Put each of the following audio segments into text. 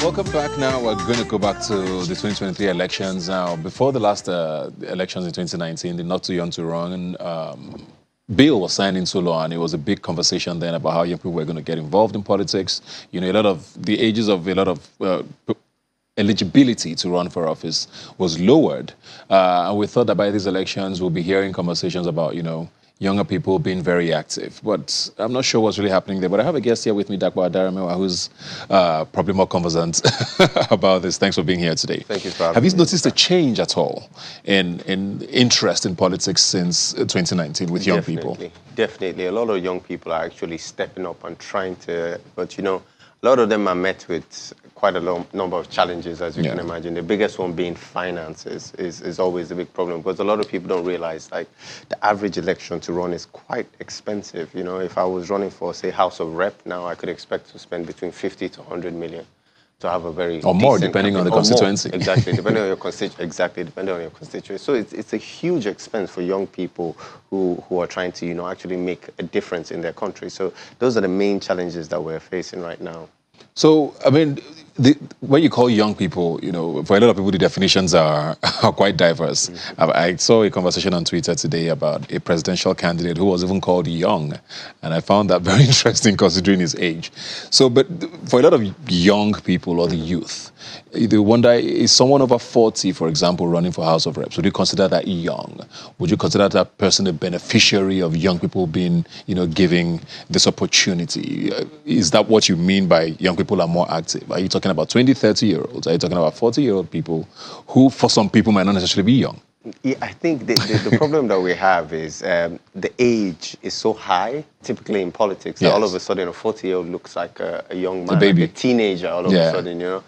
Welcome back. Now we're going to go back to the 2023 elections. Now, before the last elections in 2019, the Not Too Young to Run bill was signed into law, and it was a big conversation then about how young people were going to get involved in politics. You know, a lot of the ages of a lot of eligibility to run for office was lowered. And we thought that by these elections, we'll be hearing conversations about, you know, younger people being very active. But I'm not sure what's really happening there. But I have a guest here with me, Dakwa Adaramewa, who's probably more conversant about this. Thanks for being here today. Thank you for having Have you me. noticed a change at all in interest in politics since 2019 with young people? Definitely. A lot of young people are actually stepping up and trying to, but you know, a lot of them are met with quite a long number of challenges, as you can imagine. The biggest one being finances is always a big problem, because a lot of people don't realize, like, the average election to run is quite expensive. You know, if I was running for, say, House of Rep now, I could expect to spend between 50 to 100 million to have a very or more, depending on the constituency. Exactly, depending on your constituency. Exactly, depending on your constituency. So it's a huge expense for young people who are trying to, you know, actually make a difference in their country. So those are the main challenges that we're facing right now. So, I mean, when you call young people, you know, for a lot of people, the definitions are quite diverse. I saw a conversation on Twitter today about a presidential candidate who was even called young. And I found that very interesting considering his age. So, but for a lot of young people or the youth, they wonder, is someone over 40, for example, running for House of Reps, would you consider that young? Would you consider that person a beneficiary of young people being, you know, giving this opportunity? Is that what you mean by young people are more active? Are you talking about 20, 30-year-olds? Are you talking about 40-year-old people who, for some people, might not necessarily be young? Yeah, I think the problem that we have is the age is so high, typically in politics, that all of a sudden a 40-year-old looks like a young man, a baby. like a teenager all of a sudden, you know.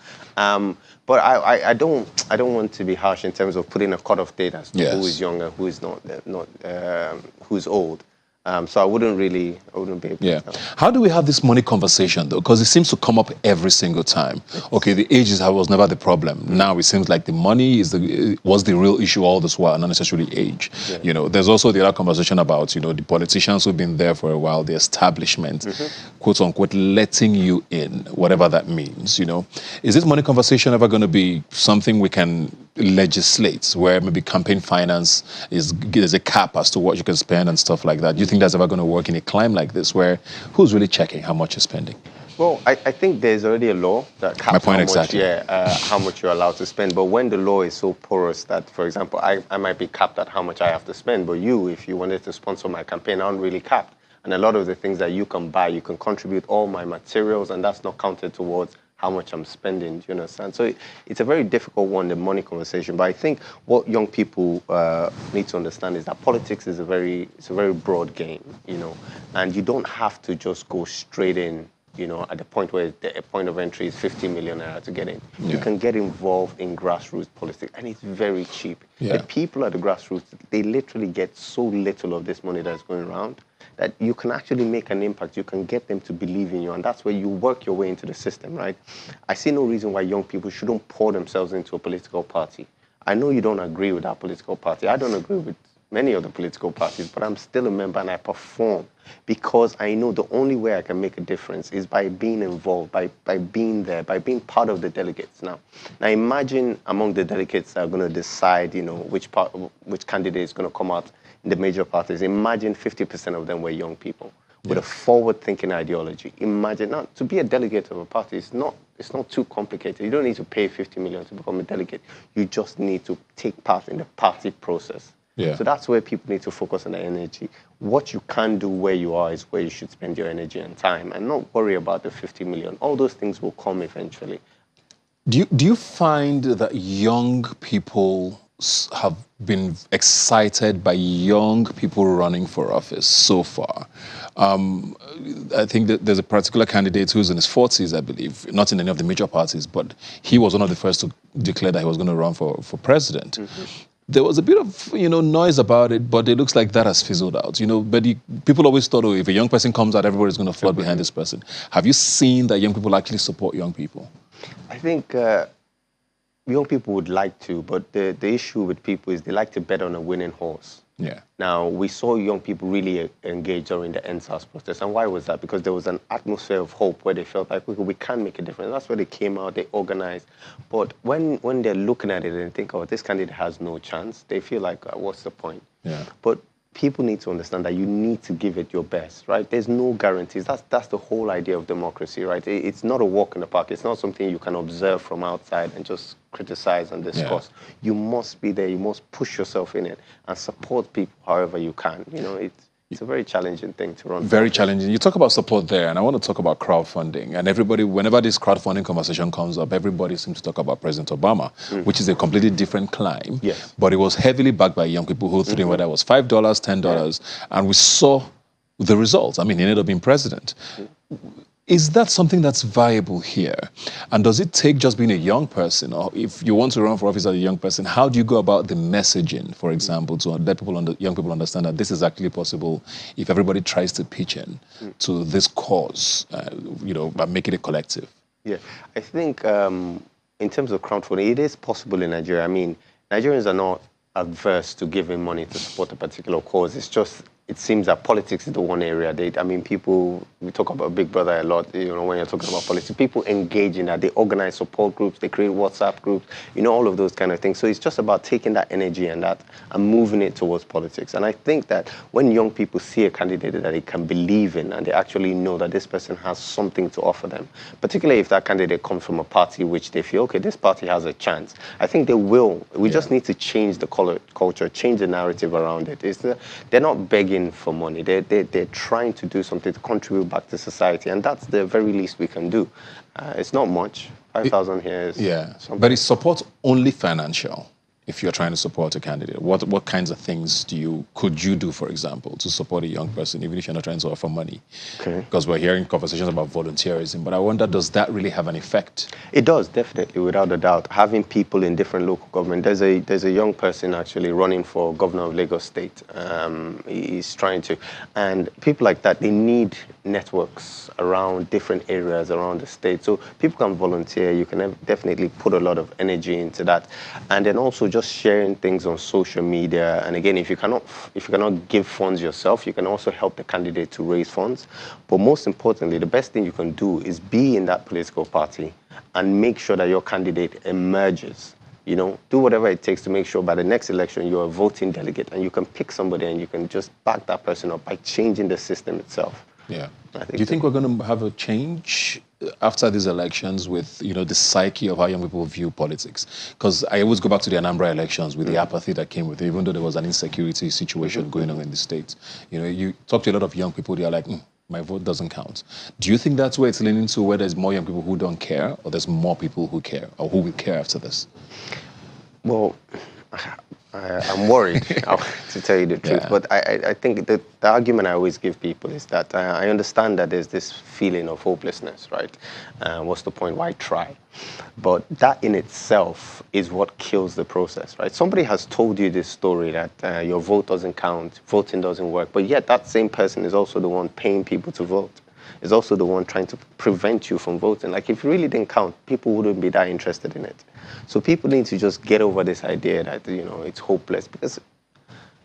But I don't want to be harsh in terms of putting a cutoff date as to who is young and who is not who's old. So I wouldn't be able to tell. How do we have this money conversation, though? Because it seems to come up every single time. Okay, the age was never the problem. Now it seems like the money was the real issue all this while, not necessarily age. Yeah. You know, there's also the other conversation about, you know, the politicians who've been there for a while, the establishment, quote unquote, letting you in, whatever that means, you know. Is this money conversation ever going to be something we can legislate, where maybe campaign finance there's a cap as to what you can spend and stuff like that? Do you think that's ever going to work in a climate like this, where who's really checking how much you're spending? Well, I think there's already a law that caps how much you're allowed to spend. But when the law is so porous that, for example, I might be capped at how much I have to spend, but you, if you wanted to sponsor my campaign, aren't really capped. And a lot of the things that you can buy, you can contribute all my materials, and that's not counted towards how much I'm spending, do you understand? So it's a very difficult one, the money conversation. But I think what young people need to understand is that politics is a very broad game, you know, and you don't have to just go straight in, you know, at the point where the point of entry is 50 million naira to get in. You can get involved in grassroots politics, and it's very cheap. The people at the grassroots, they literally get so little of this money that's going around that you can actually make an impact. You can get them to believe in you, and that's where you work your way into the system, right? I see no reason why young people shouldn't pour themselves into a political party. I know you don't agree with that political party. I don't agree with many of the political parties, but I'm still a member and I perform because I know the only way I can make a difference is by being involved, by being there, by being part of the delegates. Now imagine among the delegates that are going to decide, you know, which candidate is going to come out in the major parties. Imagine 50% of them were young people with a forward-thinking ideology. Imagine now, to be a delegate of a party, it's not too complicated. You don't need to pay 50 million to become a delegate. You just need to take part in the party process. So that's where people need to focus on their energy. What you can do where you are is where you should spend your energy and time, and not worry about the 50 million. All those things will come eventually. Do you find that young people have been excited by young people running for office so far? I think that there's a particular candidate who's in his 40s, I believe, not in any of the major parties, but he was one of the first to declare that he was going to run for president. There was a bit of, you know, noise about it, but it looks like that has fizzled out. You know, but people always thought, oh, if a young person comes out, everybody's going to flood behind this person. Have you seen that young people actually support young people? I think young people would like to, but the issue with people is they like to bet on a winning horse. Yeah. Now, we saw young people really engage during the NSAS protest. And why was that? Because there was an atmosphere of hope where they felt like, we can make a difference. That's where they came out, they organized. But when they're looking at it and think, oh, this candidate has no chance, they feel like, what's the point? Yeah. But people need to understand that you need to give it your best, right? There's no guarantees. That's the whole idea of democracy, right? It's not a walk in the park. It's not something you can observe from outside and just criticize and discuss. Yeah. You must be there. You must push yourself in it and support people however you can. You know, it's a very challenging thing to run. Very challenging. You talk about support there, and I want to talk about crowdfunding. And everybody, whenever this crowdfunding conversation comes up, everybody seems to talk about President Obama, which is a completely different climb. Yes. But it was heavily backed by young people who threw in whether it was $5, $10, and we saw the results. I mean, he ended up being president. Is that something that's viable here? And does it take just being a young person, or if you want to run for office as a young person, how do you go about the messaging, for example, to let young people understand that this is actually possible if everybody tries to pitch in to this cause, and make it a collective? Yeah, I think in terms of crowdfunding, it is possible in Nigeria. I mean, Nigerians are not adverse to giving money to support a particular cause. It's just, it seems that politics is the one area. We talk about Big Brother a lot, when you're talking about politics. People engage in that. They organize support groups, they create WhatsApp groups, all of those kind of things. So it's just about taking that energy and moving it towards politics. And I think that when young people see a candidate that they can believe in and they actually know that this person has something to offer them, particularly if that candidate comes from a party which they feel, okay, this party has a chance, I think they will. We just need to change the culture, change the narrative around it. They're not begging for money. They're trying to do something to contribute back to society, and that's the very least we can do. It's not much. 5,000 here is something. But is support only financial? If you're trying to support a candidate, what kinds of things could you do, for example, to support a young person, even if you're not trying to offer money? Okay. Because we're hearing conversations about volunteerism, but I wonder, does that really have an effect? It does, definitely, without a doubt. Having people in different local government. There's a young person actually running for governor of Lagos State. He's trying to, and people like that, they need networks around different areas around the state. So people can volunteer. You can definitely put a lot of energy into that, and then also just sharing things on social media. And again, if you cannot give funds yourself, you can also help the candidate to raise funds. But most importantly, the best thing you can do is be in that political party and make sure that your candidate emerges. Do whatever it takes to make sure by the next election you're a voting delegate and you can pick somebody and you can just back that person up by changing the system itself. Yeah. Do you think we're going to have a change after these elections with, the psyche of how young people view politics? Because I always go back to the Anambra elections with the apathy that came with it, even though there was an insecurity situation going on in the state. You talk to a lot of young people, they are like, my vote doesn't count. Do you think that's where it's leaning to, where there's more young people who don't care, or there's more people who care, or who will care after this? Well, I'm worried, to tell you the truth. But I think the argument I always give people is that I understand that there's this feeling of hopelessness, right? What's the point? Why try? But that in itself is what kills the process, right? Somebody has told you this story that your vote doesn't count, voting doesn't work, but yet that same person is also the one paying people to vote. Is also the one trying to prevent you from voting. Like, if it really didn't count, people wouldn't be that interested in it. So people need to just get over this idea that, it's hopeless, because,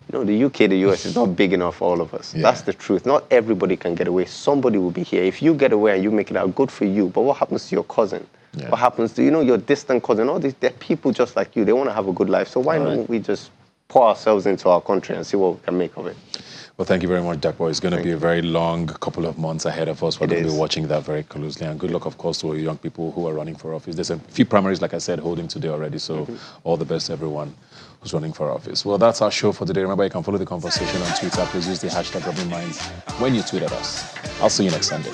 the UK, the US is not big enough for all of us. Yeah. That's the truth. Not everybody can get away. Somebody will be here. If you get away and you make it out, good for you. But what happens to your cousin? Yeah. What happens to, your distant cousin? All these, they're people just like you. They want to have a good life. So why don't we just pour ourselves into our country and see what we can make of it? Well, thank you very much, Dakpo. It's going to be a very long couple of months ahead of us. We're going to be watching that very closely. And good luck, of course, to all young people who are running for office. There's a few primaries, like I said, holding today already. So all the best to everyone who's running for office. Well, that's our show for today. Remember, you can follow the conversation on Twitter. Please use the hashtag #RobinMinds when you tweet at us. I'll see you next Sunday.